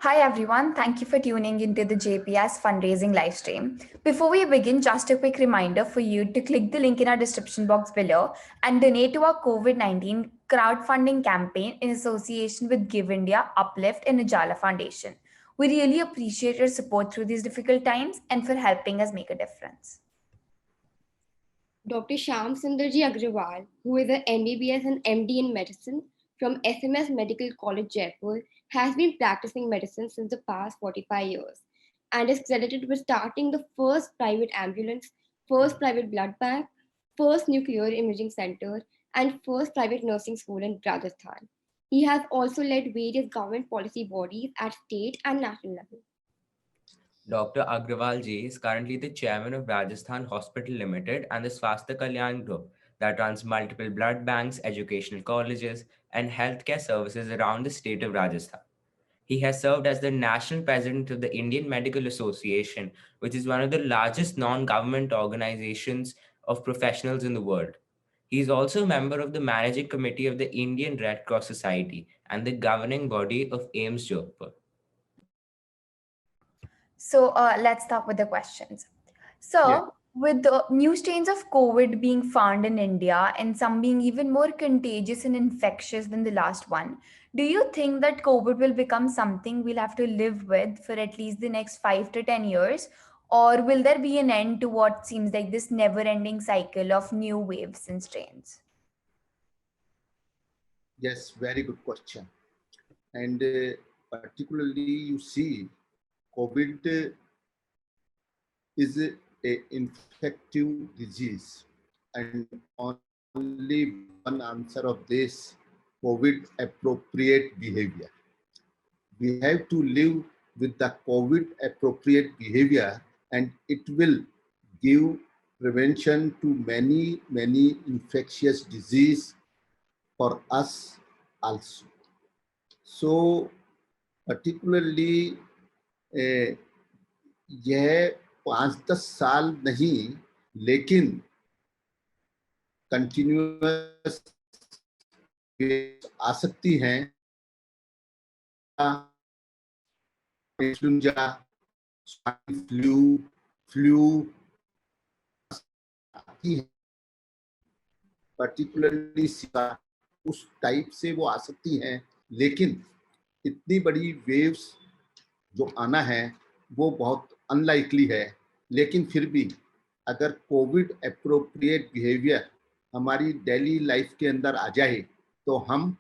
Hi everyone, thank you for tuning into the JPS fundraising livestream. Before we begin, just a quick reminder for you to click the link in our description box below and donate to our COVID-19 crowdfunding campaign in association with Give India, Uplift, and Ujala Foundation. We really appreciate your support through these difficult times and for helping us make a difference. Dr. Shyam Sundarji Agrawal, who is an MBBS and MD in medicine from SMS Medical College, Jaipur, has been practicing medicine since the past 45 years and is credited with starting the first private ambulance, first private blood bank, first nuclear imaging center, and first private nursing school in Rajasthan. He has also led various government policy bodies at state and national level. Dr. Agrawal ji is currently the chairman of Rajasthan Hospital Limited and the Swasthya Kalyan Group that runs multiple blood banks, educational colleges, and healthcare services around the state of Rajasthan. He has served as the national president of the Indian Medical Association, which is one of the largest non-government organizations of professionals in the world. He is also a member of the managing committee of the Indian Red Cross Society and the governing body of AIIMS Jodhpur. So let's start with the questions. Yeah. So, with the new strains of COVID being found in India and some being even more contagious and infectious than the last one, do you think that COVID will become something we'll have to live with for at least the next 5 to 10 years? Or will there be an end to what seems like this never ending cycle of new waves and strains? Yes, very good question. And particularly, you see, COVID is a infective disease, and only one answer of this: COVID appropriate behavior. We have to live with the COVID appropriate behavior, and it will give prevention to many infectious disease for us also. So particularly यह 5-10 साल नहीं, लेकिन continuous आ सकती हैं, flu आती है, particularly उस type से वो आ सकती हैं, लेकिन इतनी बड़ी वेव्स जो आना है वो बहुत अनलाइकली है। लेकिन फिर भी अगर कोविड एप्रोप्रिएट बिहेवियर हमारी डेली लाइफ के अंदर आ जाए तो हम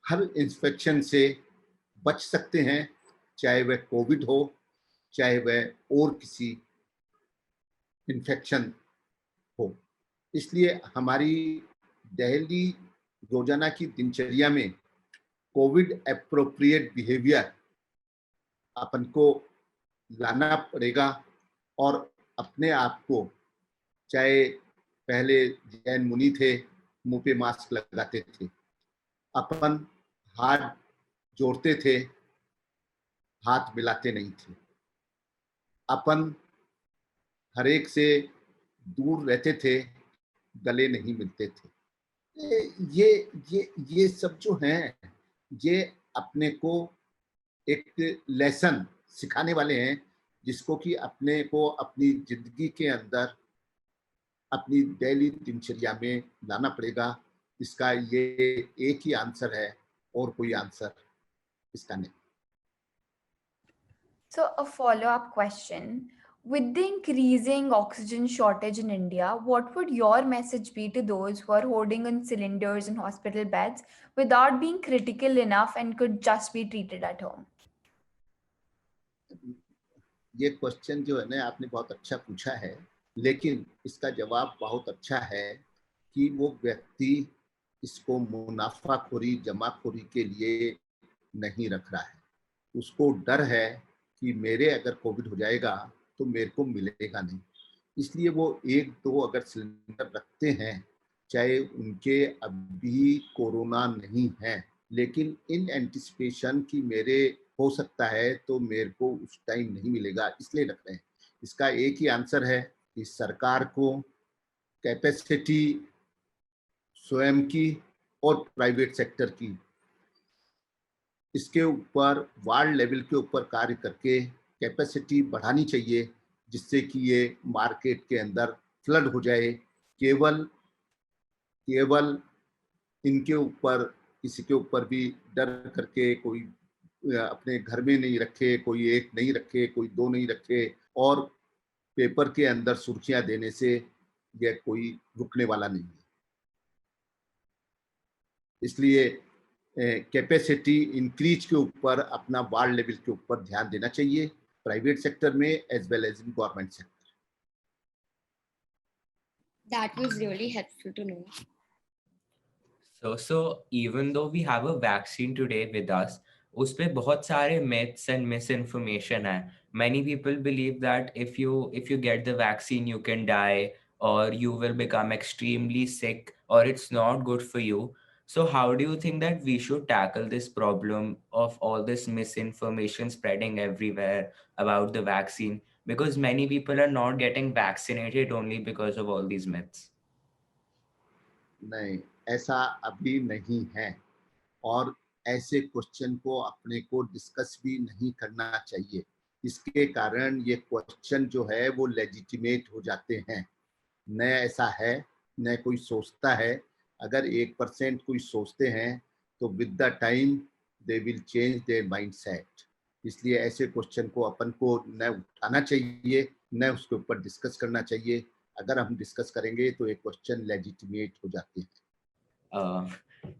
हर इन्फेक्शन से बच सकते हैं, चाहे वह कोविड हो, चाहे वह और किसी इन्फेक्शन हो। इसलिए हमारी डेली रोजाना की दिनचर्या में कोविड एप्रोप्रिएट बिहेवियर अपन को लाना पड़ेगा और अपने आप को, चाहे पहले जैन मुनि थे मुंह पे मास्क लगाते थे, अपन हाथ जोड़ते थे, हाथ मिलाते नहीं थे, अपन हर एक से दूर रहते थे, गले नहीं मिलते थे। ये सब जो हैं, ये अपने को एक लेसन सिखाने वाले हैं, जिसको कि अपने को अपनी जिंदगी के अंदर अपनी डेली दिनचर्या में लाना पड़ेगा। इसका ये एक ही आंसर है और कोई आंसर इसका नहीं। So, a follow-up question. With the increasing oxygen shortage in India, what would your message be to those who are holding on cylinders in hospital beds without being critical enough and could just be treated at home? ये question जो है ना, आपने बहुत अच्छा पूछा है, लेकिन इसका जवाब बहुत अच्छा है कि वो व्यक्ति इसको मुनाफाखोरी, जमाखोरी के लिए नहीं रख रहा है। उसको डर है कि मेरे अगर कोविड हो जाएगा तो मेरे को मिलेगा नहीं, इसलिए वो 1-2 अगर सिलेंडर रखते हैं, चाहे उनके अभी कोरोना नहीं है, लेकिन इन एंटिसिपेशन कि मेरे हो सकता है तो मेरे को उस टाइम नहीं मिलेगा, इसलिए रख रहे हैं। इसका एक ही आंसर है कि सरकार को कैपेसिटी स्वयं की और प्राइवेट सेक्टर की इसके ऊपर वार्ड लेवल के ऊपर कार्य करके कैपेसिटी बढ़ानी चाहिए, जिससे कि ये मार्केट के अंदर फ्लड हो जाए। केवल केवल इनके ऊपर, किसी के ऊपर भी डर करके कोई अपने घर में नहीं रखे, कोई एक नहीं रखे, कोई दो नहीं रखे, और पेपर के अंदर सुर्खियां देने से यह कोई रुकने वाला नहीं है। इसलिए कैपेसिटी इंक्रीज के ऊपर अपना वार्ड लेवल के ऊपर ध्यान देना चाहिए, प्राइवेट सेक्टर में as well as in government sector. That was really helpful to know. So even though we have a vaccine today with us, उस पे बहुत सारे myths and misinformation है. Many people believe that if you get the vaccine, you can die or you will become extremely sick or it's not good for you. So how do you think that we should tackle this problem of all this misinformation spreading everywhere about the vaccine? Because many people are not getting vaccinated only because of all these myths. नहीं, ऐसा अभी नहीं है, और ऐसे question को अपने को डिस्कस भी नहीं करना चाहिए। इसके कारण ये क्वेश्चन जो है वो लेजिटिमेट हो जाते हैं। न ऐसा है, न कोई सोचता है। अगर 1% कोई सोचते हैं तो with the time they will change their mindset. इसलिए ऐसे क्वेश्चन को अपन को न उठाना चाहिए, न उसके ऊपर डिस्कस करना चाहिए। अगर हम डिस्कस करेंगे तो ये क्वेश्चन लेजिटिमेट हो जाते हैं।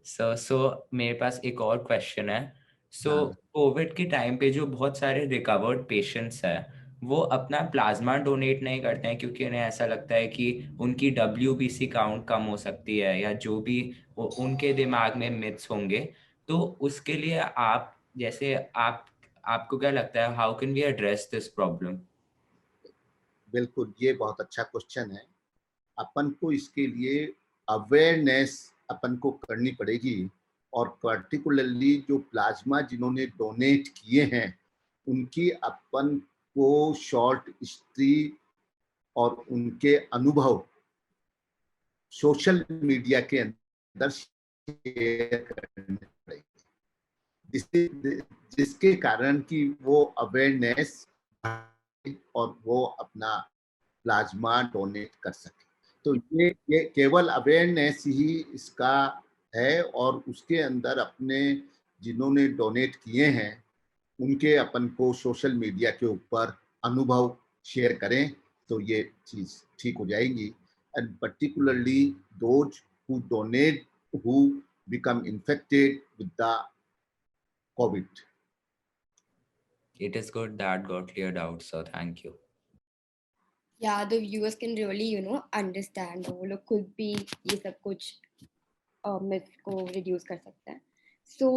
सो मेरे पास एक और क्वेश्चन है। सो हाँ। कोविड के टाइम पे जो बहुत सारे रिकवर्ड पेशेंट्स हैं वो अपना प्लाज्मा डोनेट नहीं करते हैं क्योंकि उन्हें ऐसा लगता है कि उनकी WBC काउंट कम हो सकती है या जो भी उनके दिमाग में मिथ्स होंगे। तो उसके लिए आप जैसे आपको क्या लगता है, how can we address this problem? बिल्कुल, ये बहुत अच्छा क्वेश्चन है। अपन को इसके लिए अवेयरनेस अपन को करनी पड़ेगी, और पर्टिकुलरली जो प्लाज्मा जिन्होंने डोनेट किए हैं उनकी अपन को शॉर्ट हिस्ट्री और उनके अनुभव सोशल मीडिया के अंदर शेयर करने पड़ेंगे, जिसके कारण कि वो अवेयरनेस और वो अपना प्लाज्मा डोनेट कर सके। तो ये केवल अवेयरनेस ही इसका है, और उसके अंदर अपने जिन्होंने डोनेट किए हैं उनके अपन को सोशल मीडिया के ऊपर अनुभव शेयर करें तो ये चीज़ ठीक हो जाएगी। And particularly those who donate, who become infected with the Covid. It is good that got cleared out, so thank you. Yeah, the viewers can really, understand. वो लोग खुद भी ये सब कुछ myths को reduce कर सकते हैं. So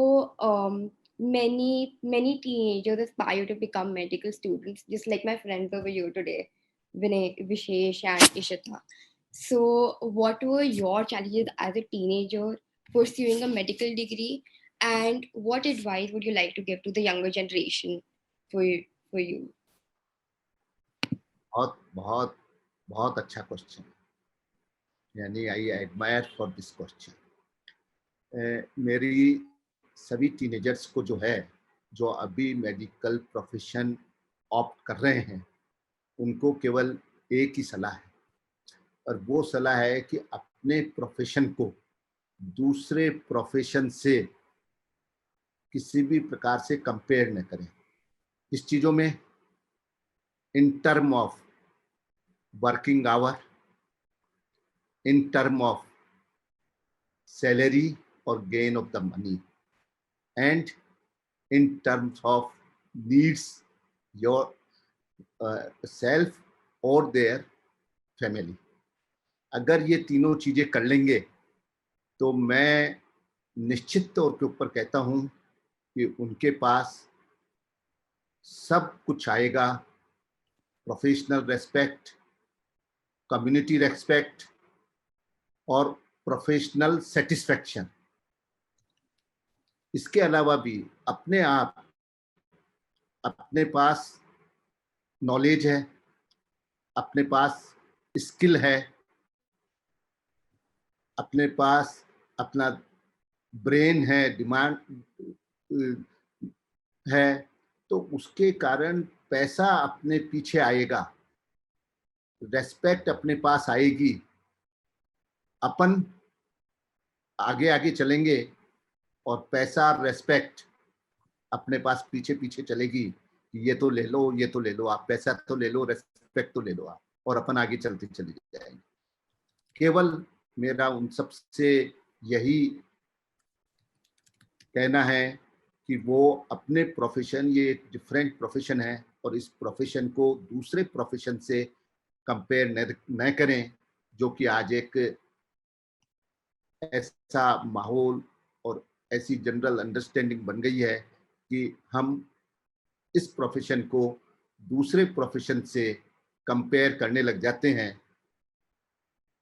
many teenagers aspire to become medical students, just like my friends over here today, Vinay, Vishesh, and Ishita. So what were your challenges as a teenager pursuing a medical degree, and what advice would you like to give to the younger generation for you? बहुत बहुत बहुत अच्छा question, यानी I admire for this question. मेरी सभी teenagers को जो है, जो अभी मेडिकल प्रोफेशन ऑप्ट कर रहे हैं, उनको केवल एक ही सलाह है, और वो सलाह है कि अपने प्रोफेशन को दूसरे प्रोफेशन से किसी भी प्रकार से कंपेयर न करें। इस चीज़ों में in term of working hour, in term of salary और gain of the money, and in terms of needs yourself और देयर फैमिली। अगर ये तीनों चीज़ें कर लेंगे तो मैं निश्चित तौर के ऊपर कहता हूँ कि उनके पास सब कुछ आएगा। प्रोफेशनल रेस्पेक्ट, कम्युनिटी रेस्पेक्ट और प्रोफेशनल सेटिस्फैक्शन। इसके अलावा भी अपने आप, अपने पास नॉलेज है, अपने पास स्किल है, अपने पास अपना ब्रेन है, है तो उसके कारण पैसा अपने पीछे आएगा, रेस्पेक्ट अपने पास आएगी, अपन आगे आगे चलेंगे और पैसा और रेस्पेक्ट अपने पास पीछे पीछे चलेगी कि ये तो ले लो, ये तो ले लो, आप पैसा तो ले लो, रेस्पेक्ट तो ले लो आप, और अपन आगे चलते चले जाएंगे। केवल मेरा उन सब से यही कहना है कि वो अपने प्रोफेशन, ये एक डिफरेंट प्रोफेशन है और इस प्रोफेशन को दूसरे प्रोफेशन से कंपेयर न करें, जो कि आज एक ऐसा माहौल और ऐसी जनरल अंडरस्टैंडिंग बन गई है कि हम इस प्रोफेशन को दूसरे प्रोफेशन से कंपेयर करने लग जाते हैं।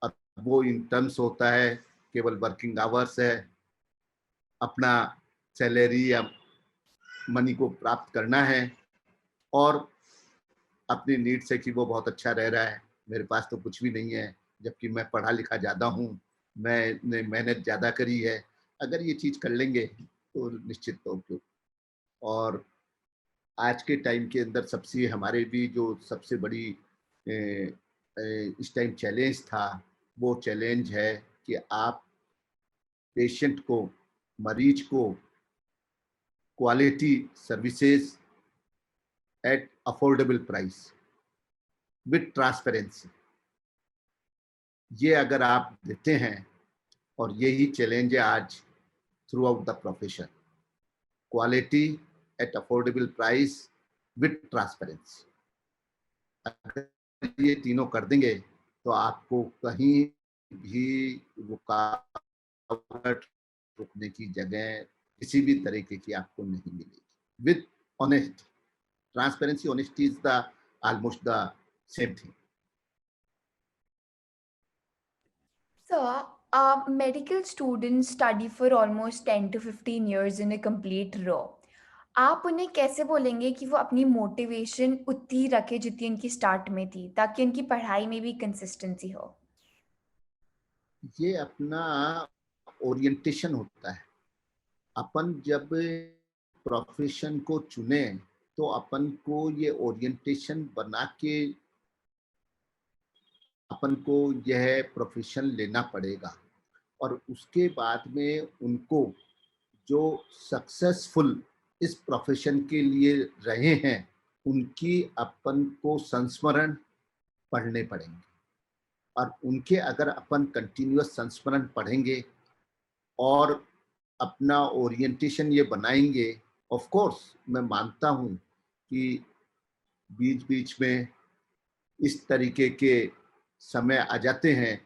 और वो इन टर्म्स होता है केवल वर्किंग आवर्स है, अपना सैलरी या मनी को प्राप्त करना है और अपनी नीड से कि वो बहुत अच्छा रह रहा है, मेरे पास तो कुछ भी नहीं है, जबकि मैं पढ़ा लिखा ज़्यादा हूँ, मैंने मेहनत ज़्यादा करी है। अगर ये चीज़ कर लेंगे तो निश्चित तौर पे, और आज के टाइम के अंदर सबसे हमारे भी जो सबसे बड़ी इस टाइम चैलेंज था, वो चैलेंज है कि आप पेशेंट को, मरीज को quality services at affordable price with transparency, ये अगर आप देते हैं, और यही चैलेंज है आज through out the profession, quality at affordable price with transparency. अगर ये तीनों कर देंगे तो आपको कहीं भी रुकावट, रुकने की जगह किसी भी तरीके की आपको नहीं मिलेगी। With honest transparency, honesty is the almost the same thing. So, medical students study for almost 10 to 15 years in a complete row. आप उन्हें कैसे बोलेंगे कि वो अपनी मोटिवेशन उतनी रखे जितनी उनकी स्टार्ट में थी, ताकि उनकी पढ़ाई में भी कंसिस्टेंसी हो? ये अपना ओरिएंटेशन होता है। अपन जब प्रोफेशन को चुने तो अपन को ये ओरिएंटेशन बना के अपन को यह प्रोफेशन लेना पड़ेगा, और उसके बाद में उनको जो सक्सेसफुल इस प्रोफेशन के लिए रहे हैं उनकी अपन को संस्मरण पढ़ने पड़ेंगे, और उनके अगर अपन कंटिन्यूअस संस्मरण पढ़ेंगे और अपना ओरिएंटेशन ये बनाएंगे, ऑफ कोर्स मैं मानता हूँ कि बीच बीच में इस तरीके के समय आ जाते हैं,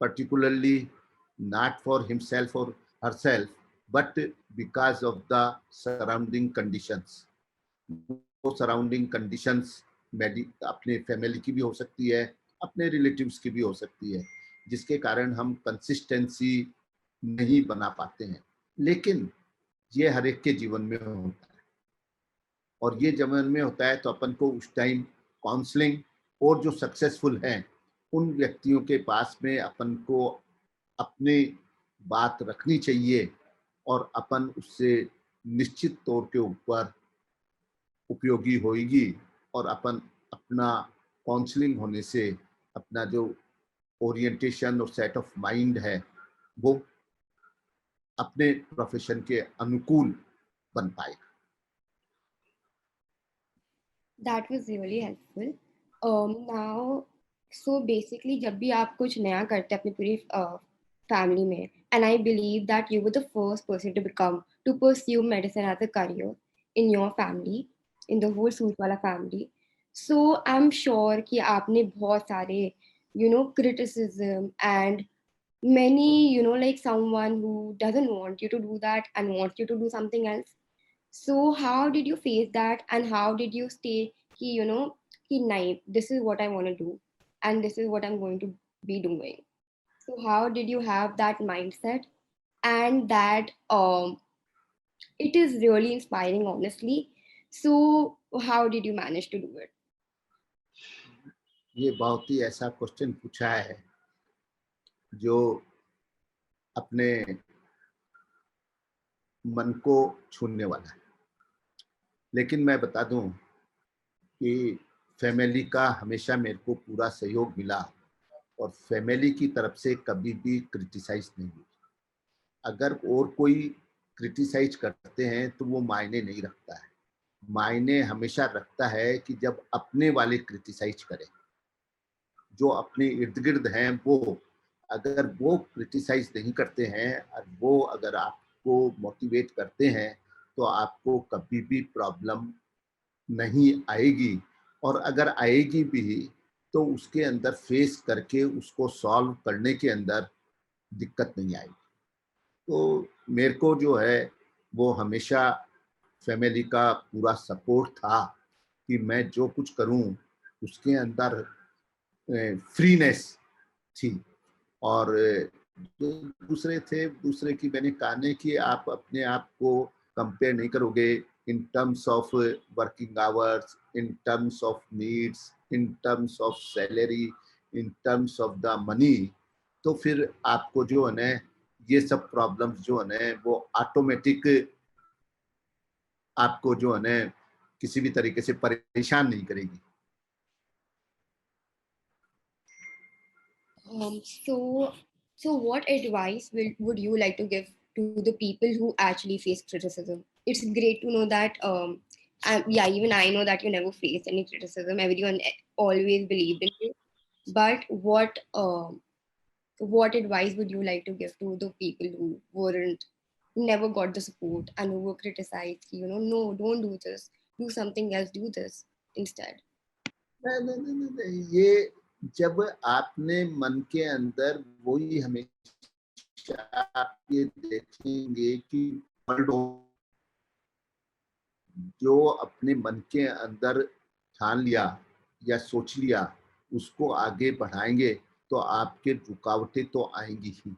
particularly not for himself or herself, but because of the surrounding conditions. वो सराउंडिंग कंडीशंस अपने फैमिली की भी हो सकती है, अपने रिलेटिव्स की भी हो सकती है, जिसके कारण हम कंसिस्टेंसी नहीं बना पाते हैं। लेकिन ये हर एक के जीवन में होता है, और ये जीवन में होता है तो अपन को उस टाइम काउंसलिंग, और जो सक्सेसफुल हैं उन व्यक्तियों के पास में अपन को अपनी बात रखनी चाहिए, और अपन उससे निश्चित तौर के ऊपर उपयोगी होगी, और अपन अपना काउंसलिंग होने से अपना जो ओरिएंटेशन और सेट ऑफ माइंड है वो अपने प्रोफेशन के अनुकूल बन पाएगा। That was really helpful. Now, so basically, जब भी आप कुछ नया करते हैं अपनी पूरी family में, and I believe that you were the first person to pursue medicine as a career in your family, in the whole Sootwala family. So I'm sure कि आपने बहुत सारे, criticism and many, like someone who doesn't want you to do that and wants you to do something else. So how did you face that, and how did you stay ki nahi, this is what I want to do and this is what I'm going to be doing. So how did you have that mindset, and that it is really inspiring, honestly. So how did you manage to do it? ये बहुत ही ऐसा question पूछा है जो अपने मन को छूने वाला है। लेकिन मैं बता दूं कि फैमिली का हमेशा मेरे को पूरा सहयोग मिला और फैमिली की तरफ से कभी भी क्रिटिसाइज नहीं हुई। अगर और कोई क्रिटिसाइज करते हैं तो वो मायने नहीं रखता है। मायने हमेशा रखता है कि जब अपने वाले क्रिटिसाइज करें, जो अपने इर्द गिर्द हैं वो, अगर वो क्रिटिसाइज नहीं करते हैं और वो अगर आपको मोटिवेट करते हैं तो आपको कभी भी प्रॉब्लम नहीं आएगी। और अगर आएगी भी तो उसके अंदर फेस करके उसको सॉल्व करने के अंदर दिक्कत नहीं आएगी। तो मेरे को जो है वो हमेशा फैमिली का पूरा सपोर्ट था कि मैं जो कुछ करूं उसके अंदर फ्रीनेस थी। और जो दूसरे थे, दूसरे की मैंने कहा नहीं कि आप अपने आप को कंपेयर नहीं करोगे इन terms of working hours, in terms of needs, in terms of salary, in terms of the money, तो फिर आपको जो है ना ये सब प्रॉब्लम्स जो है ना वो ऑटोमेटिक आपको जो है ना किसी भी तरीके से परेशान नहीं करेगी। So what advice would you like to give to the people who actually face criticism? It's great to know that, yeah, even I know that you never faced any criticism. Everyone always believed in you. But what advice would you like to give to the people who never got the support and who were criticized? No, don't do this. Do something else. Do this instead. नहीं, ये जब आपने मन के अंदर वही हमेशा आप ये देखेंगे कि जो अपने मन के अंदर ठान लिया या सोच लिया उसको आगे बढ़ाएंगे तो आपके रुकावटें तो आएंगी ही।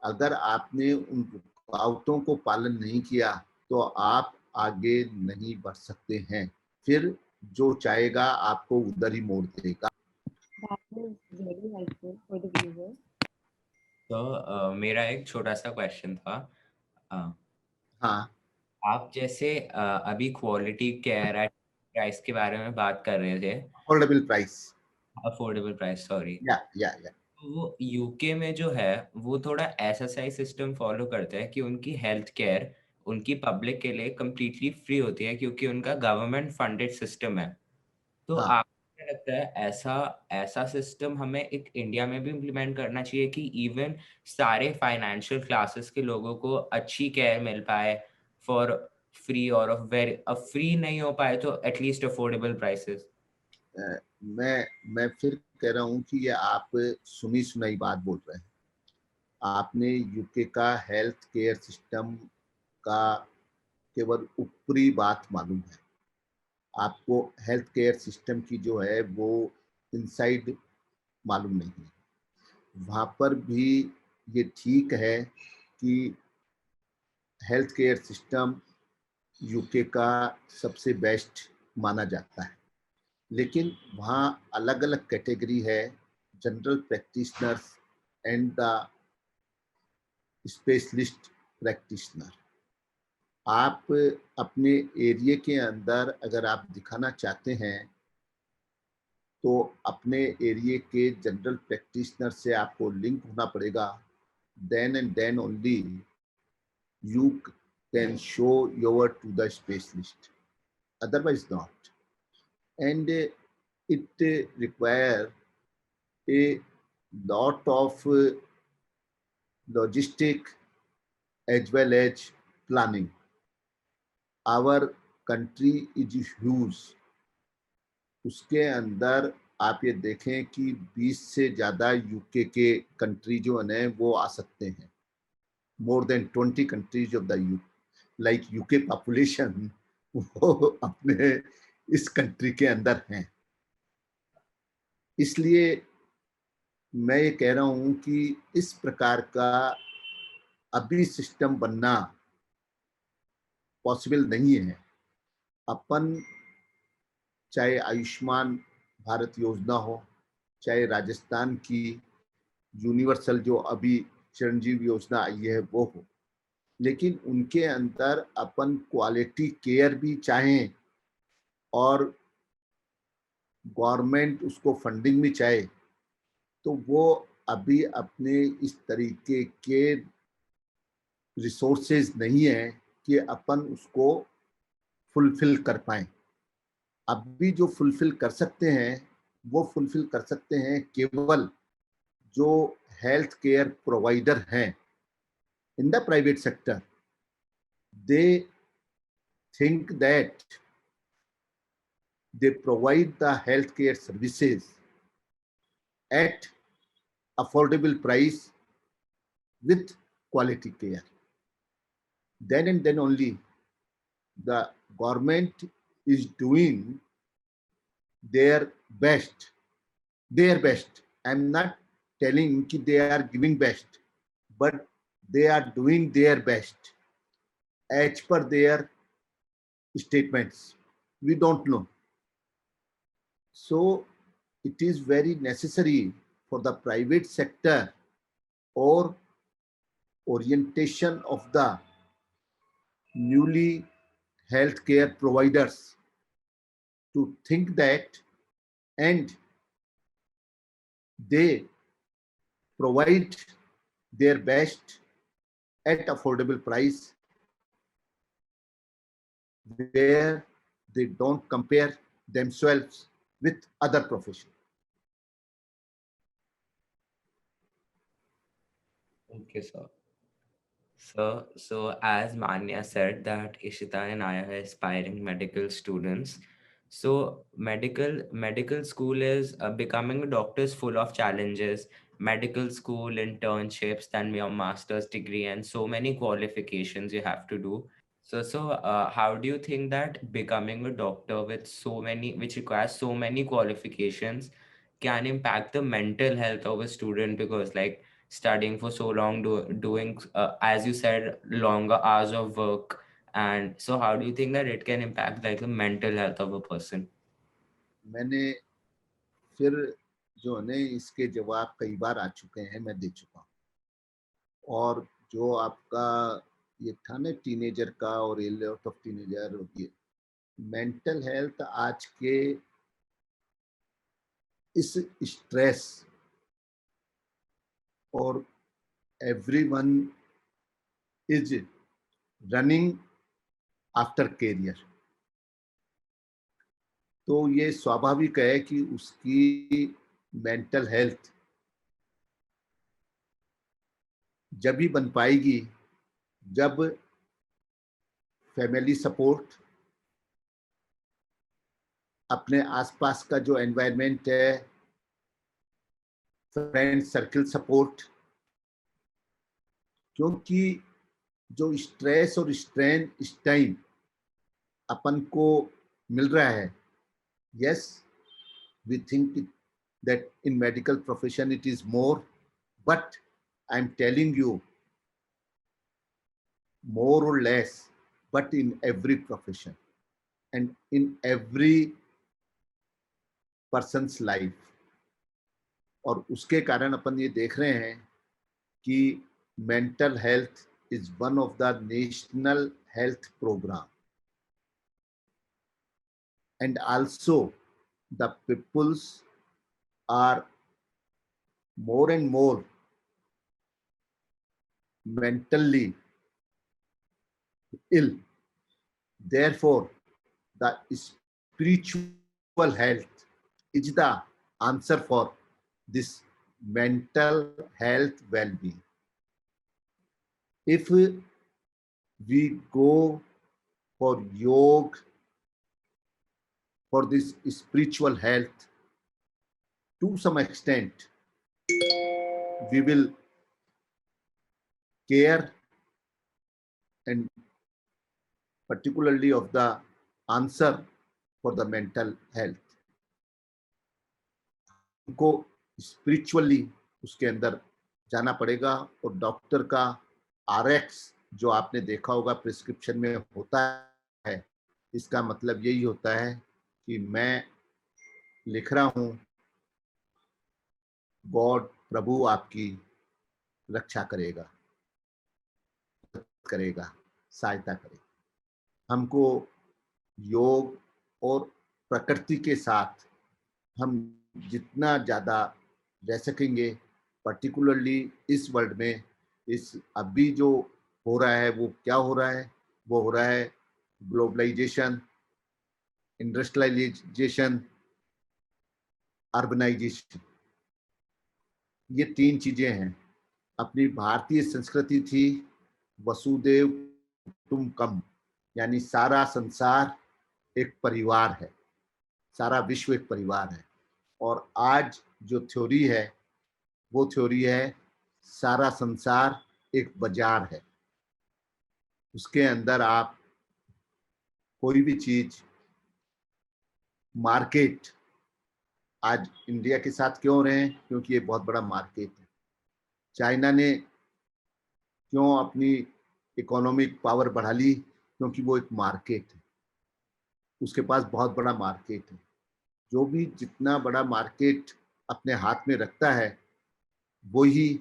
अगर आपने उन रुकावटों को पालन नहीं किया तो आप आगे नहीं बढ़ सकते हैं। फिर जो चाहेगा आपको उधर ही मोड़ देगा। That is very helpful for the viewers. तो मेरा एक छोटा सा क्वेश्चन था। हाँ आप जैसे अभी क्वालिटी केयर एट प्राइस के बारे में बात कर रहे थे, affordable price, affordable price, sorry. या वो यूके में जो है वो थोड़ा एसएसआई सिस्टम फॉलो करते हैं कि उनकी हेल्थ केयर उनकी पब्लिक के लिए कंप्लीटली फ्री होती है क्योंकि उनका गवर्नमेंट फंडेड सिस्टम है। तो हाँ। आपको क्या लगता है ऐसा ऐसा सिस्टम हमें एक इंडिया में भी इम्प्लीमेंट करना चाहिए कि इवन सारे फाइनेंशियल क्लासेस के लोगों को अच्छी केयर मिल पाए फॉर फ्री, और वेरी फ्री नहीं हो पाए तो एटलीस्ट अफोर्डेबल प्राइसेस? मैं फिर कह रहा हूँ कि ये आप सुनी सुनाई बात बोल रहे हैं। आपने यूके का हेल्थ केयर सिस्टम का केवल ऊपरी बात मालूम है। आपको हेल्थ केयर सिस्टम की जो है वो इनसाइड मालूम नहीं है। वहाँ पर भी ये ठीक है कि हेल्थ केयर सिस्टम यूके का सबसे बेस्ट माना जाता है, लेकिन वहाँ अलग अलग कैटेगरी है, general practitioners and the specialist practitioner. आप अपने एरिया के अंदर अगर आप दिखाना चाहते हैं तो अपने एरिया के जनरल प्रैक्टिशनर से आपको लिंक होना पड़ेगा। Then and then only you can show your to the specialist, otherwise not. And it require a lot of logistic as well as planning. Our country is huge, उसके अंदर आप ये देखें कि 20 से ज़्यादा यूके के कंट्री जो है वो आ सकते हैं। more than 20 countries of the like UK population वो अपने इस कंट्री के अंदर हैं। इसलिए मैं ये कह रहा हूँ कि इस प्रकार का अभी सिस्टम बनना पॉसिबल नहीं है। अपन चाहे आयुष्मान भारत योजना हो, चाहे राजस्थान की यूनिवर्सल जो अभी चिरंजीव योजना आई है वो हो, लेकिन उनके अंदर अपन क्वालिटी केयर भी चाहें और गवर्नमेंट उसको फंडिंग में चाहे तो वो अभी अपने इस तरीके के रिसोर्सेज नहीं है कि अपन उसको फुलफिल कर पाए। अभी जो फुलफिल कर सकते हैं वो फुलफिल कर सकते हैं केवल जो हेल्थ केयर प्रोवाइडर हैं in the private sector. They think that they provide the healthcare services at affordable price with quality care. Then and then only the government is doing their best. Their best. I'm not telling that they are giving best, but they are doing their best as per their statements. We don't know. So it is very necessary for the private sector or orientation of the newly healthcare providers to think that and they provide their best at affordable price where they don't compare themselves with other professions. Okay, sir. So as Manya said that Ishita and I are aspiring medical students. So medical school is becoming a doctor is full of challenges. Medical school, internships, then your master's degree, and so many qualifications you have to do. So how do you think that becoming a doctor with so many, which requires so many qualifications, can impact the mental health of a student? Because like studying for so long, doing as you said, longer hours of work, and so how do you think that it can impact like the mental health of a person? मैंने फिर जो है इसके जवाब कई बार आ चुके हैं, मैं दे चुका हूँ। और जो आपका ये था ना टीनेजर का और ए लॉट ऑफ टीनेजर, ये मेंटल हेल्थ आज के इस स्ट्रेस और everyone is running after career, तो ये स्वाभाविक है कि उसकी मेंटल हेल्थ जब ही बन पाएगी जब फैमिली सपोर्ट, अपने आसपास का जो एनवायरनमेंट है, फ्रेंड सर्कल सपोर्ट। क्योंकि जो स्ट्रेस और स्ट्रेन इस टाइम अपन को मिल रहा है, yes we think that in medical profession it is more, but I am telling you more or less, but in every profession and in every person's life. और उसके कारण अपन ये देख रहे हैं कि mental health is one of the national health program, and also the peoples are more and more mentally ill. Therefore, the spiritual health is the answer for this mental health well-being. If we go for yoga, for this spiritual health, to some extent, we will care and particularly of the answer for the mental health. को spiritually उसके अंदर जाना पड़ेगा, और doctor का RX जो आपने देखा होगा प्रिस्क्रिप्शन में होता है, इसका मतलब यही होता है कि मैं लिख रहा हूं गॉड प्रभु आपकी रक्षा करेगा, सहायता करेगा। हमको योग और प्रकृति के साथ हम जितना ज़्यादा रह सकेंगे, पर्टिकुलरली इस वर्ल्ड में, इस अभी जो हो रहा है वो क्या हो रहा है? वो हो रहा है ग्लोबलाइजेशन, इंडस्ट्रियलाइजेशन, अर्बनाइजेशन। ये 3 चीजें हैं। अपनी भारतीय संस्कृति थी वसुदेव कुटुंबकम, यानी सारा संसार एक परिवार है, सारा विश्व एक परिवार है। और आज जो थ्योरी है वो थ्योरी है सारा संसार एक बाजार है, उसके अंदर आप कोई भी चीज, मार्केट, आज इंडिया के साथ क्यों रहे हैं? क्योंकि ये बहुत बड़ा मार्केट है। चाइना ने क्यों अपनी इकोनॉमिक पावर बढ़ा ली? क्योंकि वो एक मार्केट है, उसके पास बहुत बड़ा मार्केट है। जो भी जितना बड़ा मार्केट अपने हाथ में रखता है वो ही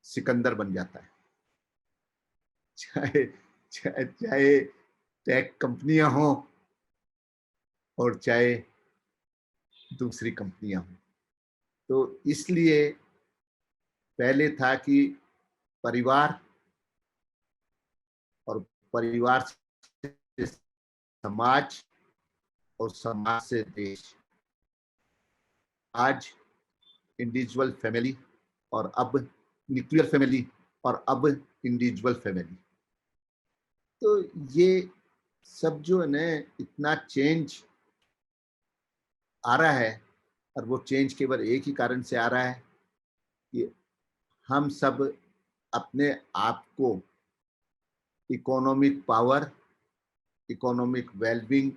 सिकंदर बन जाता है। चाहे चाहे चाहे टेक कंपनियां हों और चाहे दूसरी कंपनियां हों। तो इसलिए पहले था कि परिवार, और परिवार से समाज, और समाज से देश। आज इंडिविजुअल फैमिली, और अब न्यूक्लियर फैमिली, और अब इंडिविजुअल फैमिली। तो ये सब जो है ना, इतना चेंज आ रहा है, और वो चेंज केवल एक ही कारण से आ रहा है कि हम सब अपने आप को इकोनॉमिक पावर, इकोनॉमिक वेलबींग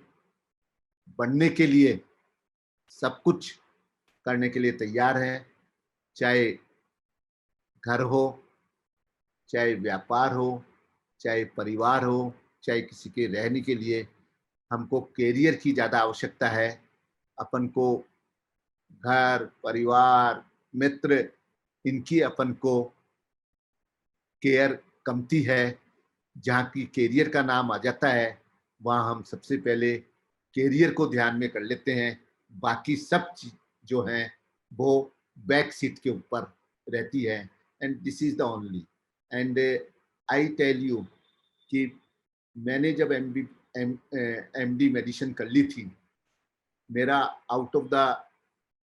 बनने के लिए सब कुछ करने के लिए तैयार हैं। चाहे घर हो, चाहे व्यापार हो, चाहे परिवार हो, चाहे किसी के रहने के लिए हमको कैरियर की ज़्यादा आवश्यकता है। अपन को घर, परिवार, मित्र, इनकी अपन को केयर कमती है। जहाँ की कैरियर का नाम आ जाता है वहाँ हम सबसे पहले कैरियर को ध्यान में कर लेते हैं, बाकी सब चीज जो हैं वो बैक सीट के ऊपर रहती है। And this is the only. And I tell you कि मैंने जब एमडी मेडिसिन कर ली थी, मेरा आउट ऑफ द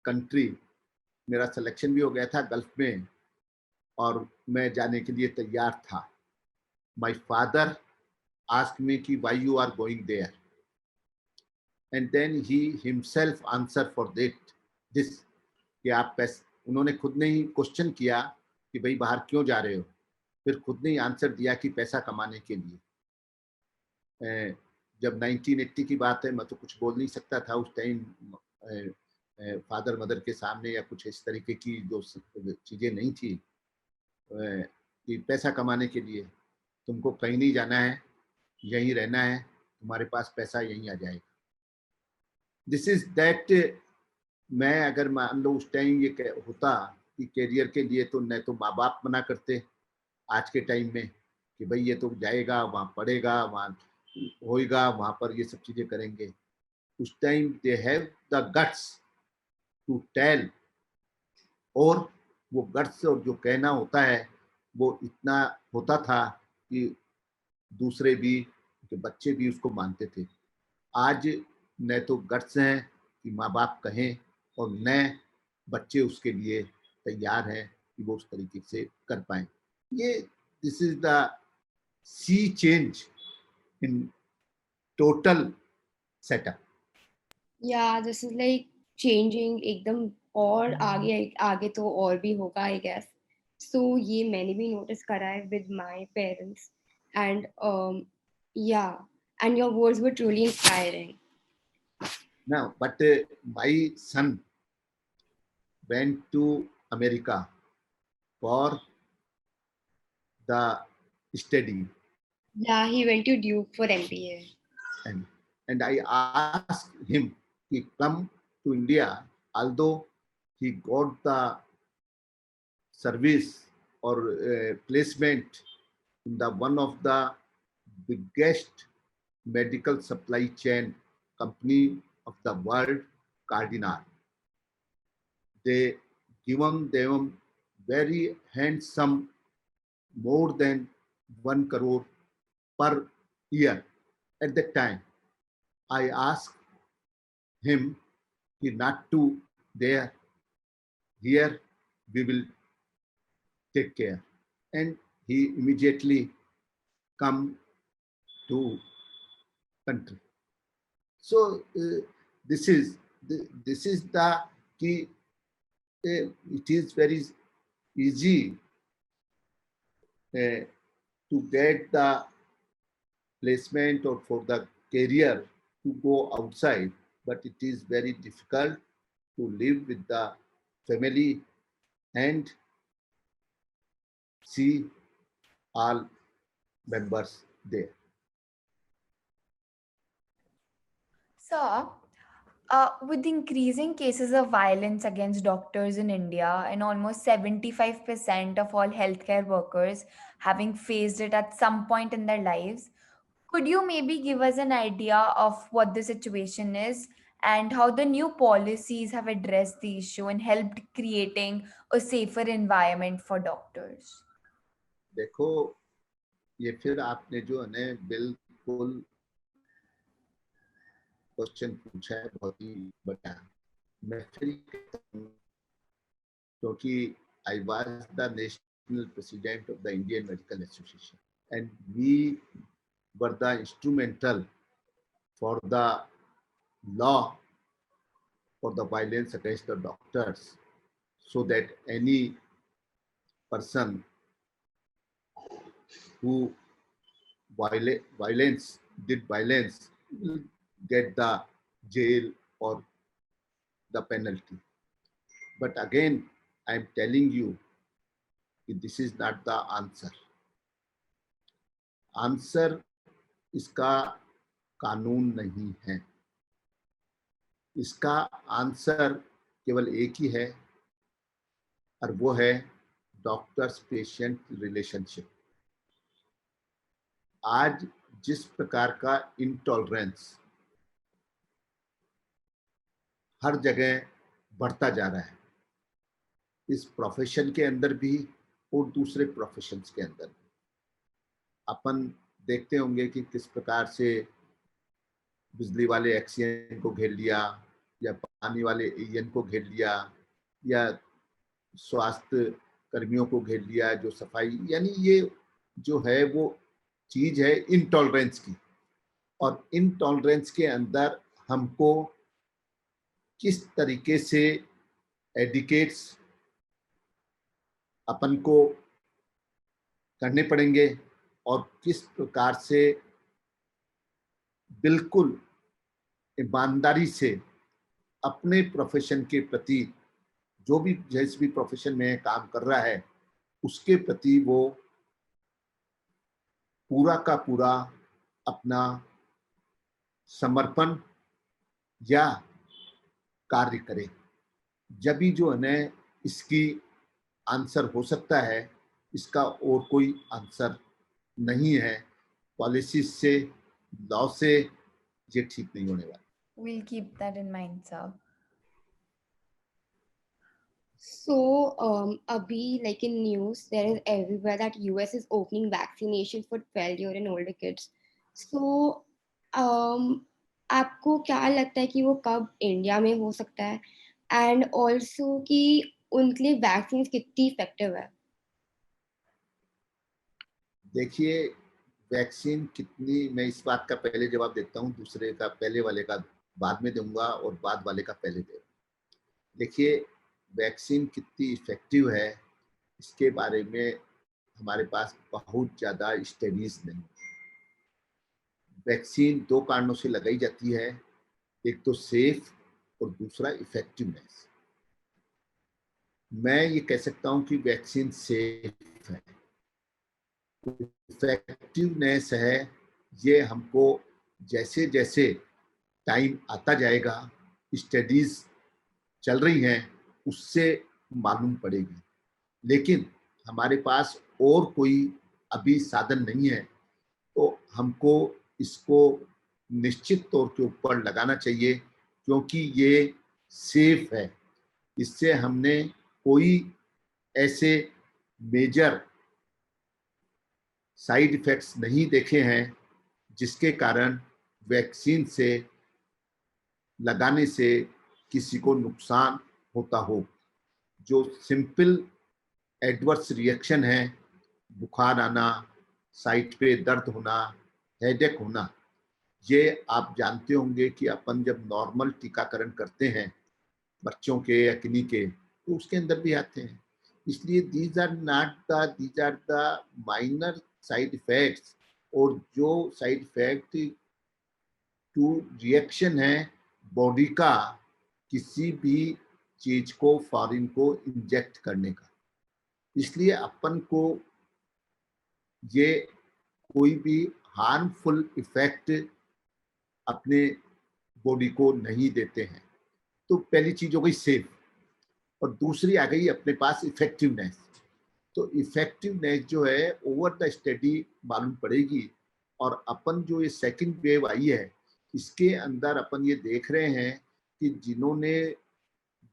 कंट्री मेरा सिलेक्शन भी हो गया था गल्फ में, और मैं जाने के लिए तैयार था। माय फादर asked me कि why you are going there, and then he himself answer for this कि आप पैसे, उन्होंने खुद ने ही क्वेश्चन किया कि भाई बाहर क्यों जा रहे हो, फिर खुद ने ही आंसर दिया कि पैसा कमाने के लिए। जब 1980 की बात है, मैं तो कुछ बोल नहीं सकता था उस टाइम फादर मदर के सामने, या कुछ इस तरीके की जो चीज़ें नहीं थी कि पैसा कमाने के लिए तुमको कहीं नहीं जाना है, यहीं रहना है, तुम्हारे पास पैसा यहीं आ जाएगा। This is that. मैं अगर मान लो उस टाइम ये होता कि कैरियर के लिए, तो न तो माँ बाप मना करते आज के टाइम में कि भाई ये तो जाएगा वहाँ पढ़ेगा, वहाँ होएगा, वहाँ पर ये सब चीज़ें करेंगे। उस time they have the guts to tell, और वो गट्स और जो कहना होता है वो इतना होता था कि दूसरे भी, के बच्चे भी उसको मानते थे। आज न तो गट्स हैं कि माँ बाप कहें, और न बच्चे उसके लिए तैयार हैं कि वो उस तरीके से कर पाए। ये this is the sea change in total setup. Yeah, this is like changing एकदम, और आगे आगे तो और भी होगा आई गेस। सो ये मैंने भी नोटिस करा है विद माय पेरेंट्स। एंड या, and your words were truly inspiring. Now, but my son went to America for the study, Yeah, he went to Duke for MBA. and I asked him to come to India, although he got the service or placement in the one of the biggest medical supply chain company of the world, Cardinal. They given them very handsome, more than 1 crore per year. At that time, I asked him not to there, here we will take care. And he immediately come to country. So this is the key. It is very easy to get the placement or for the career to go outside, but it is very difficult to live with the family and see all members there. Sir, with increasing cases of violence against doctors in India and almost 75% of all healthcare workers having faced it at some point in their lives, could you maybe give us an idea of what the situation is and how the new policies have addressed the issue and helped creating a safer environment for doctors? देखो, ये फिर आपने जो है बिल्कुल question पूछा है, बहुत ही बड़ा। मैं फिर कहता हूँ, क्योंकि I was the national president of the Indian Medical Association, and we were the instrumental for the law for the violence against the doctors, so that any person who did violence will get the jail or the penalty. But again, I am telling you, this is not the answer. Answer इसका कानून नहीं है। इसका answer केवल एक ही है, और वो है डॉक्टर्स पेशेंट रिलेशनशिप। आज जिस प्रकार का इंटॉलरेंस हर जगह बढ़ता जा रहा है, इस प्रोफेशन के अंदर भी और दूसरे प्रोफेशंस के अंदर भी, अपन देखते होंगे कि किस प्रकार से बिजली वाले एक्सीएन को घेर लिया, या पानी वाले एएन को घेर लिया, या स्वास्थ्य कर्मियों को घेर लिया, जो सफाई, यानी ये जो है वो चीज है इंटॉलरेंस की। और इंटॉलरेंस के अंदर हमको किस तरीके से एडिकेट्स अपन को करने पड़ेंगे, और किस प्रकार से बिल्कुल ईमानदारी से अपने प्रोफेशन के प्रति, जो भी जिस भी प्रोफेशन में काम कर रहा है, उसके प्रति वो पूरा का पूरा अपना समर्पण या कार्य करे। जब भी जो है इसकी आंसर हो सकता है, इसका और कोई आंसर नहीं है। पॉलिसीज से, लॉ से ये ठीक नहीं होने वाला। We'll keep that in mind, sir. So, abhi, like in news, there is everywhere that US is opening vaccination for 12-year and older kids. So, आपको क्या लगता है कि वो कब इंडिया में हो सकता है, एंड ऑल्सो कि उनके लिए वैक्सीन कितनी इफेक्टिव है? देखिए, वैक्सीन कितनी, मैं इस बात का पहले जवाब देता हूँ, दूसरे का, पहले वाले का बाद में दूंगा और बाद वाले का पहले दे। देखिए, वैक्सीन कितनी इफेक्टिव है, इसके बारे में हमारे पास बहुत ज़्यादा स्टडीज नहीं। वैक्सीन दो कारणों से लगाई जाती है, एक तो सेफ और दूसरा इफेक्टिवनेस। मैं ये कह सकता हूँ कि वैक्सीन सेफ है। इफेक्टिवनेस है, ये हमको जैसे जैसे टाइम आता जाएगा, स्टडीज चल रही हैं, उससे मालूम पड़ेगी। लेकिन हमारे पास और कोई अभी साधन नहीं है, तो हमको इसको निश्चित तौर के ऊपर लगाना चाहिए, क्योंकि ये सेफ है। इससे हमने कोई ऐसे मेजर साइड इफेक्ट्स नहीं देखे हैं जिसके कारण वैक्सीन से लगाने से किसी को नुकसान होता हो। जो सिंपल एडवर्स रिएक्शन है, बुखार आना, साइट पे दर्द होना, हेडेक होना, ये आप जानते होंगे कि अपन जब नॉर्मल टीकाकरण करते हैं बच्चों के या किन्हीं के, तो उसके अंदर भी आते हैं। इसलिए these are the minor side effects. और जो साइड इफेक्ट टू रिएक्शन है बॉडी का किसी भी चीज को, फॉरेन को इंजेक्ट करने का, इसलिए अपन को ये कोई भी हार्मफुल इफेक्ट अपने बॉडी को नहीं देते हैं। तो पहली चीज हो गई सेफ, और दूसरी आ गई अपने पास इफेक्टिवनेस। तो इफेक्टिवनेस जो है ओवर द स्टडी मालूम पड़ेगी। और अपन जो ये सेकंड वेव आई है, इसके अंदर अपन ये देख रहे हैं कि जिन्होंने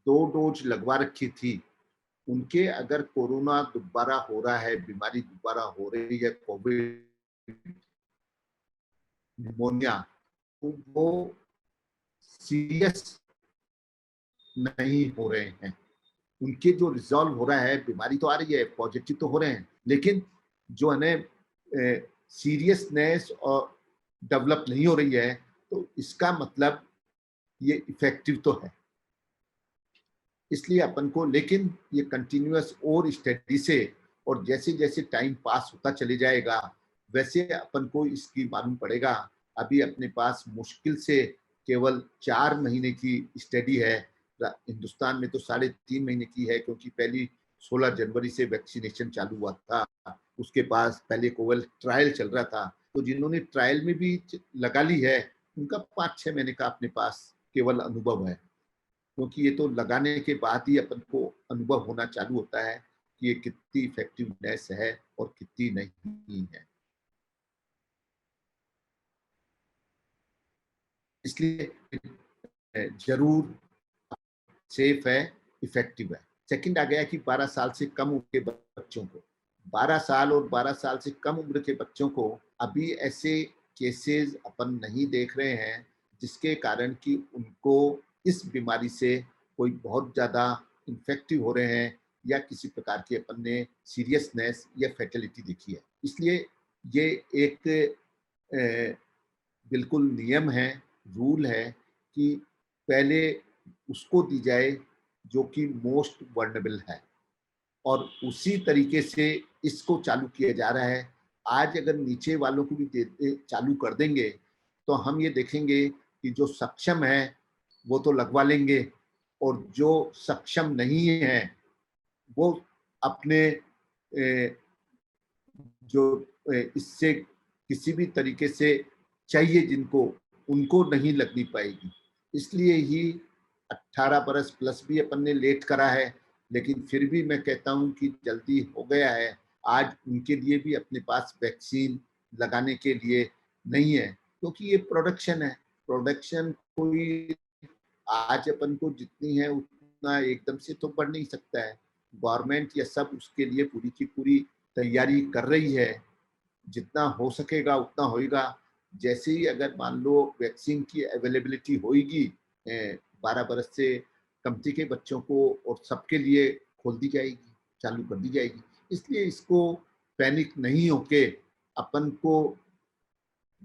2 डोज लगवा रखी थी, उनके अगर कोरोना दोबारा हो रहा है, बीमारी दोबारा हो रही है, कोविड निमोनिया, तो वो सीरियस नहीं हो रहे हैं। उनके जो रिजॉल्व हो रहा है, बीमारी तो आ रही है, पॉजिटिव तो हो रहे हैं, लेकिन जो है सीरियसनेस और डेवलप नहीं हो रही है। तो इसका मतलब ये इफेक्टिव तो है। इसलिए अपन को, लेकिन ये कंटिन्यूअस और स्टडी से, और जैसे जैसे टाइम पास होता चले जाएगा, वैसे अपन को इसकी मालूम पड़ेगा। अभी अपने पास मुश्किल से केवल 4 महीने की स्टडी है। हिंदुस्तान में तो 3.5 महीने की है, क्योंकि पहली 16 जनवरी से वैक्सीनेशन चालू हुआ था। उसके पास पहले केवल ट्रायल चल रहा था। तो जिन्होंने ट्रायल में भी लगा ली है, उनका 5-6 महीने का अपने पास केवल अनुभव है, क्योंकि ये तो लगाने के बाद ही अपन को अनुभव होना चालू होता है कि ये कितनी इफेक्टिवनेस है और कितनी नहीं है। इसलिए जरूर सेफ है, इफेक्टिव है। सेकंड आ गया कि 12 साल से कम उम्र के बच्चों को, 12 साल और 12 साल से कम उम्र के बच्चों को अभी ऐसे केसेस अपन नहीं देख रहे हैं जिसके कारण कि उनको इस बीमारी से कोई बहुत ज़्यादा इन्फेक्टिव हो रहे हैं या किसी प्रकार की अपन ने सीरियसनेस या फैटेलिटी देखी है। इसलिए ये एक बिल्कुल नियम है, रूल है कि पहले उसको दी जाए जो कि मोस्ट वर्नेबल है, और उसी तरीके से इसको चालू किया जा रहा है। आज अगर नीचे वालों को भी चालू कर देंगे तो हम ये देखेंगे कि जो सक्षम है वो तो लगवा लेंगे, और जो सक्षम नहीं है वो अपने जो इससे किसी भी तरीके से चाहिए जिनको, उनको नहीं लगनी पाएगी। इसलिए ही 18 बरस प्लस भी अपन ने लेट करा है, लेकिन फिर भी मैं कहता हूं कि जल्दी हो गया है। आज उनके लिए भी अपने पास वैक्सीन लगाने के लिए नहीं है, क्योंकि ये प्रोडक्शन है। प्रोडक्शन कोई आज अपन को जितनी है उतना एकदम से तो बढ़ नहीं सकता है। गवर्नमेंट या सब उसके लिए पूरी की पूरी तैयारी कर रही है, जितना हो सकेगा उतना होएगा। जैसे ही अगर मान लो वैक्सीन की अवेलेबिलिटी होगी 12 बरस से कमती के बच्चों को और सबके लिए खोल दी जाएगी, चालू कर दी जाएगी। इसलिए इसको पैनिक नहीं होके अपन को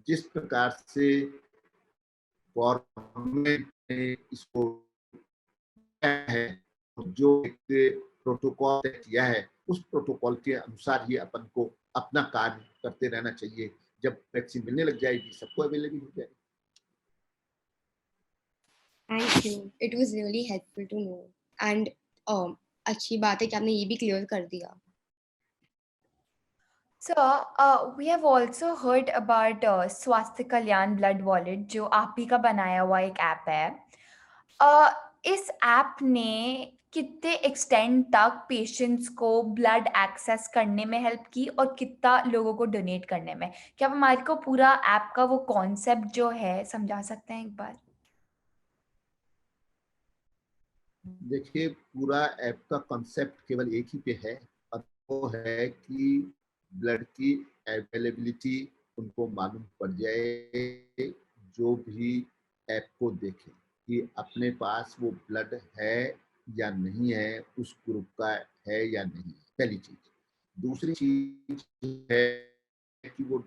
जिस प्रकार से गवर्नमेंट ने इसको किया है, जो एक प्रोटोकॉल तय किया है, उस प्रोटोकॉल के अनुसार ही अपन को अपना कार्य करते रहना चाहिए। जब वैक्सीन मिलने लग जाएगी, सबको अवेलेबल हो जाएगी। Thank you, it was really helpful to know. And अच्छी बात है कि आपने ये भी क्लियर कर दिया। So, we have also heard about स्वास्थ्य कल्याण ब्लड वॉलेट, जो आप ही का बनाया हुआ एक ऐप है। इस ऐप ने कितने एक्सटेंड तक पेशेंट्स को ब्लड एक्सेस करने में हेल्प की और कितना लोगों को डोनेट करने में? क्या आप हमारे को पूरा ऐप का वो कॉन्सेप्ट जो है समझा सकते हैं एक बार? देखिए, पूरा ऐप का कॉन्सेप्ट केवल एक ही पे है, और वो है कि ब्लड की अवेलेबिलिटी उनको मालूम पड़ जाए, जो भी ऐप को देखे कि अपने पास वो ब्लड है या नहीं है, उस ग्रुप का है या नहीं, पहली चीज। दूसरी चीज है कि वो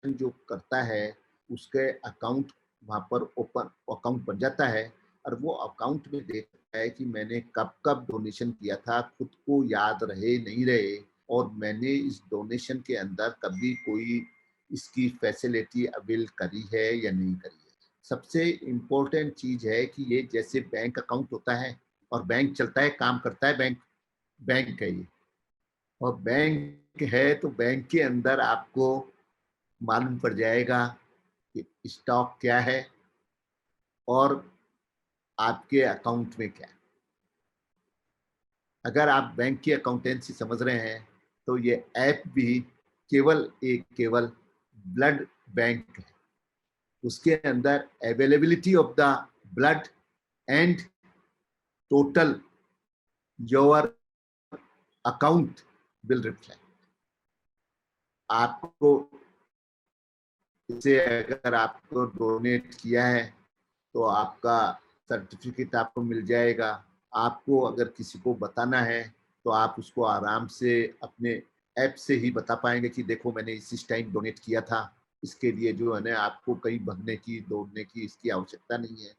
जो करता है उसके अकाउंट वहाँ पर ओपन अकाउंट बन जाता है, और वो अकाउंट में देखता है कि मैंने कब कब डोनेशन किया था, खुद को याद रहे नहीं रहे, और मैंने इस डोनेशन के अंदर कभी कोई इसकी फैसिलिटी अवेल करी है या नहीं करी है। सबसे इम्पोर्टेंट चीज है कि ये जैसे बैंक अकाउंट होता है, और बैंक चलता है, काम करता है, बैंक बैंक है ये, और बैंक है तो बैंक के अंदर आपको मालूम पड़ जाएगा कि स्टॉक क्या है और आपके अकाउंट में क्या है। अगर आप बैंक की अकाउंटेंसी समझ रहे हैं तो ये ऐप भी केवल ब्लड बैंक है। उसके अंदर availability of the blood and total your account will reflect. आपको इसे अगर आपको डोनेट किया है तो आपका सर्टिफिकेट आपको मिल जाएगा। आपको अगर किसी को बताना है तो आप उसको आराम से अपने ऐप से ही बता पाएंगे कि देखो मैंने इस टाइम डोनेट किया था। इसके लिए जो है ना, आपको कहीं भगने की दौड़ने की इसकी आवश्यकता नहीं है।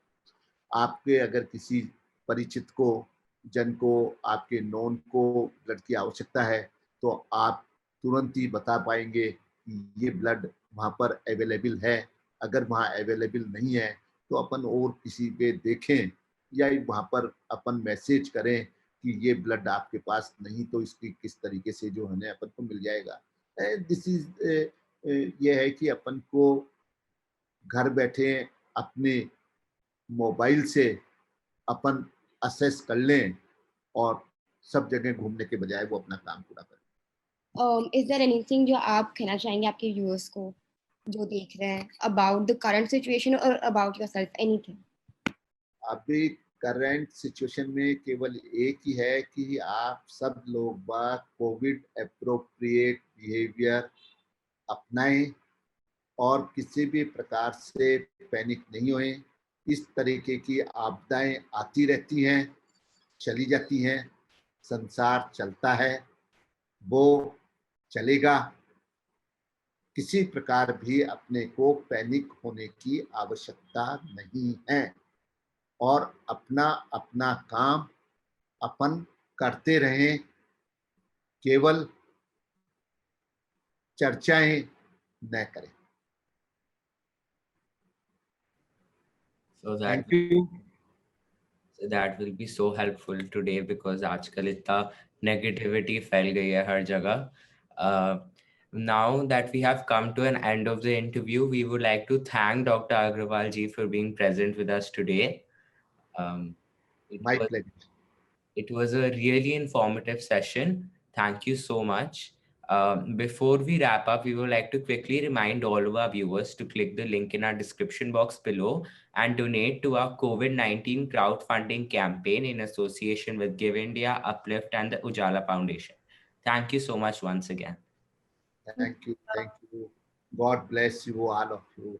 आपके अगर किसी परिचित को, जन को, आपके नॉन को ब्लड की आवश्यकता है तो आप तुरंत ही बता पाएंगे कि ये ब्लड वहाँ पर अवेलेबल है। अगर वहाँ अवेलेबल नहीं है तो अपन और किसी पे देखें, या वहाँ पर अपन मैसेज करें कि ये ब्लड आपके पास नहीं, तो इसकी किस तरीके से जो है ना अपन को मिल जाएगा। दिस इज ये है कि अपन को घर बैठे अपने मोबाइल से अपन असेस कर लें, और सब जगह घूमने के बजाय वो अपना काम पूरा करें। इज देयर एनीथिंग जो आप कहना चाहेंगे आपके व्यूअर्स को जो देख रहे हैं अबाउट द करंट सिचुएशन और अबाउट योरसेल्फ, एनीथिंग? अभी करंट सिचुएशन में केवल एक ही है कि आप सब लोग बात कोविड अप्रोप्रिएट बिहेवियर अपनाएं, और किसी भी प्रकार से पैनिक नहीं होए। इस तरीके की आपदाएं आती रहती हैं, चली जाती हैं, संसार चलता है, वो चलेगा। किसी प्रकार भी अपने को पैनिक होने की आवश्यकता नहीं है, और अपना अपना काम अपन करते रहें, केवल चर्चाएं न करें। So that thank you. that will be so helpful today because आजकल इतना negativity फैल गई है हर जगह. Now that we have come to an end of the interview, we would like to thank Dr. Agrawal ji for being present with us today. Um, it my was pleasure. it was a really informative session. Thank you so much. Before we wrap up, we would like to quickly remind all of our viewers to click the link in our description box below and donate to our COVID-19 crowdfunding campaign in association with Give India, Uplift, and the Ujala Foundation. Thank you so much once again. Thank you. God bless you, all of you.